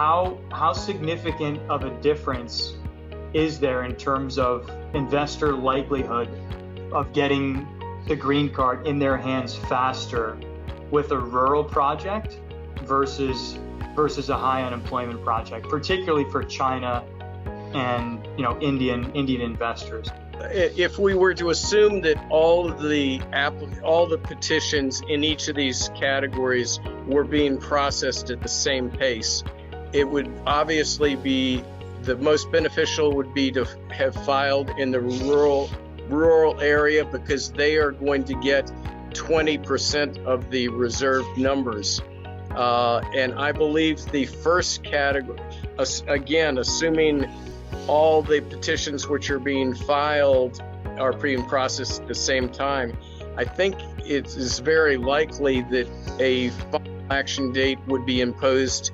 how significant of a difference is there in terms of investor likelihood of getting the green card in their hands faster with a rural project versus a high unemployment project, particularly for China and Indian investors? If we were to assume that all the petitions in each of these categories were being processed at the same pace, it would obviously be the most beneficial would be to have filed in the rural area, because they are going to get 20% of the reserved numbers. And I believe the first category, again, assuming all the petitions which are being filed are being processed at the same time, I think it is very likely that a final action date would be imposed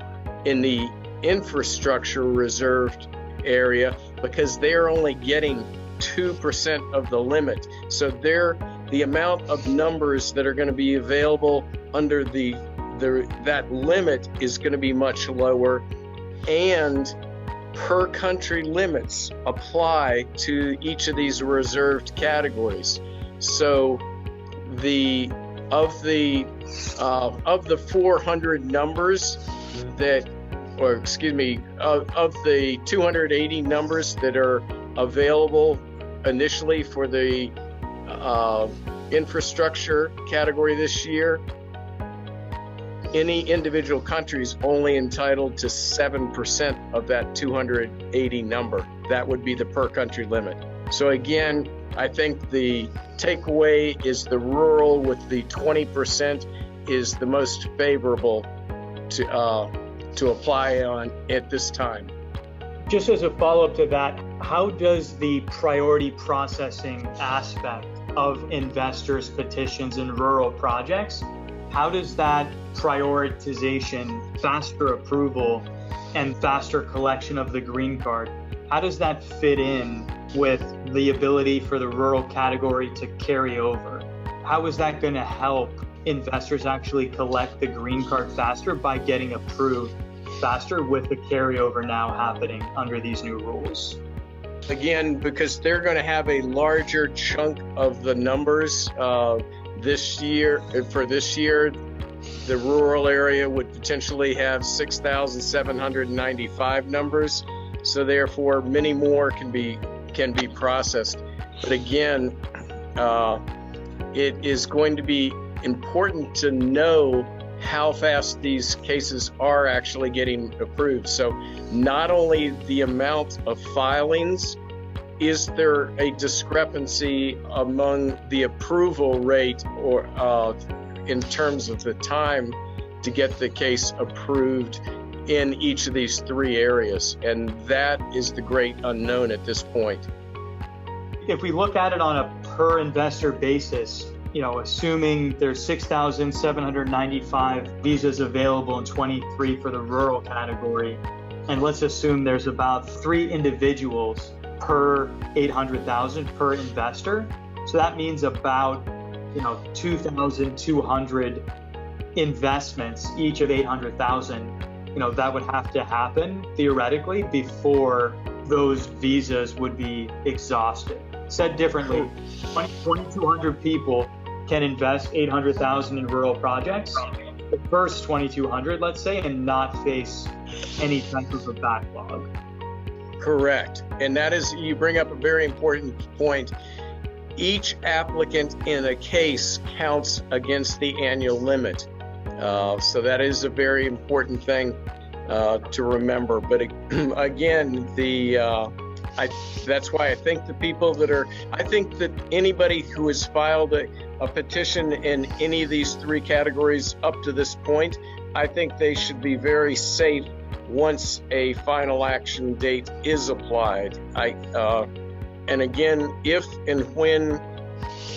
in the infrastructure reserved area, because they're only getting 2% of the limit. So the amount of numbers that are going to be available under that limit is going to be much lower, and per country limits apply to each of these reserved categories. So of the 400 numbers of the 280 numbers that are available initially for the infrastructure category this year, any individual country is only entitled to 7% of that 280 number. That would be the per country limit. So again, I think the takeaway is the rural with the 20% is the most favorable to apply on at this time. Just as a follow-up to that, how does the priority processing aspect of investors' petitions in rural projects, how does that prioritization, faster approval, and faster collection of the green card, how does that fit in with the ability for the rural category to carry over? How is that going to help investors actually collect the green card faster by getting approved faster with the carryover now happening under these new rules? Again, because they're going to have a larger chunk of the numbers this year. For this year, the rural area would potentially have 6,795 numbers. So therefore, many more can be processed. But again, it is going to be important to know how fast these cases are actually getting approved. So not only the amount of filings, is there a discrepancy among the approval rate or in terms of the time to get the case approved in each of these three areas? And that is the great unknown at this point. If we look at it on a per investor basis, assuming there's 6,795 visas available in 23 for the rural category, and let's assume there's about 3 individuals per 800,000 per investor. So that means about 2,200 investments, each of 800,000. That would have to happen theoretically before those visas would be exhausted. Said differently, 2,200 people can invest 800,000 in rural projects, the first 2,200, let's say, and not face any type of a backlog. Correct. And that is, you bring up a very important point. Each applicant in a case counts against the annual limit. So that is a very important thing to remember. But again, that's why I think I think that anybody who has filed a petition in any of these three categories up to this point, I think they should be very safe once a final action date is applied. And again, if and when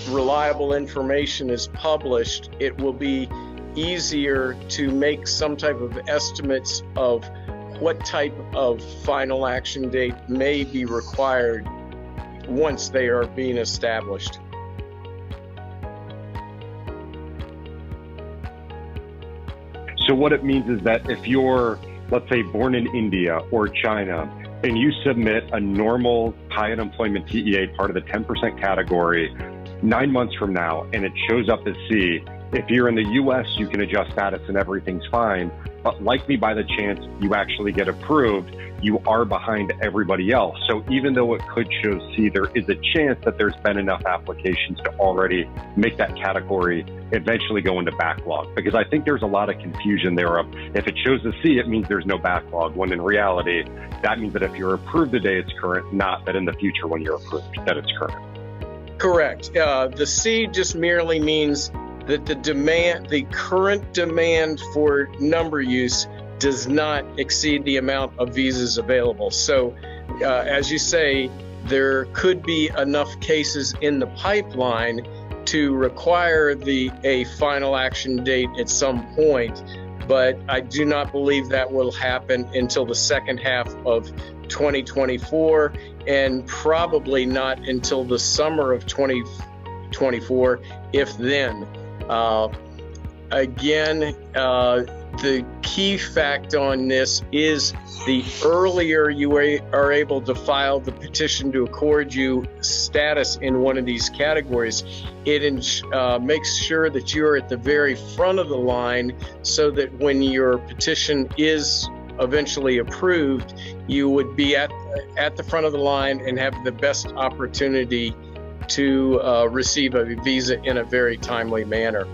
reliable information is published, it will be easier to make some type of estimates of what type of final action date may be required once they are being established. So what it means is that if you're, let's say born in India or China, and you submit a normal high unemployment TEA part of the 10% category 9 months from now, and it shows up as C, if you're in the US, you can adjust status and everything's fine. But likely by the chance you actually get approved, you are behind everybody else. So even though it could show C, there is a chance that there's been enough applications to already make that category eventually go into backlog. Because I think there's a lot of confusion there of if it shows a C, it means there's no backlog, when in reality, that means that if you're approved today, it's current, not that in the future when you're approved, that it's current. Correct. The C just merely means that the current demand for number use does not exceed the amount of visas available. So, as you say, there could be enough cases in the pipeline to require a final action date at some point, but I do not believe that will happen until the second half of 2024, and probably not until the summer of 2024, if then. The key fact on this is the earlier you are able to file the petition to accord you status in one of these categories, it makes sure that you're at the very front of the line, so that when your petition is eventually approved, you would be at the front of the line and have the best opportunity to receive a visa in a very timely manner.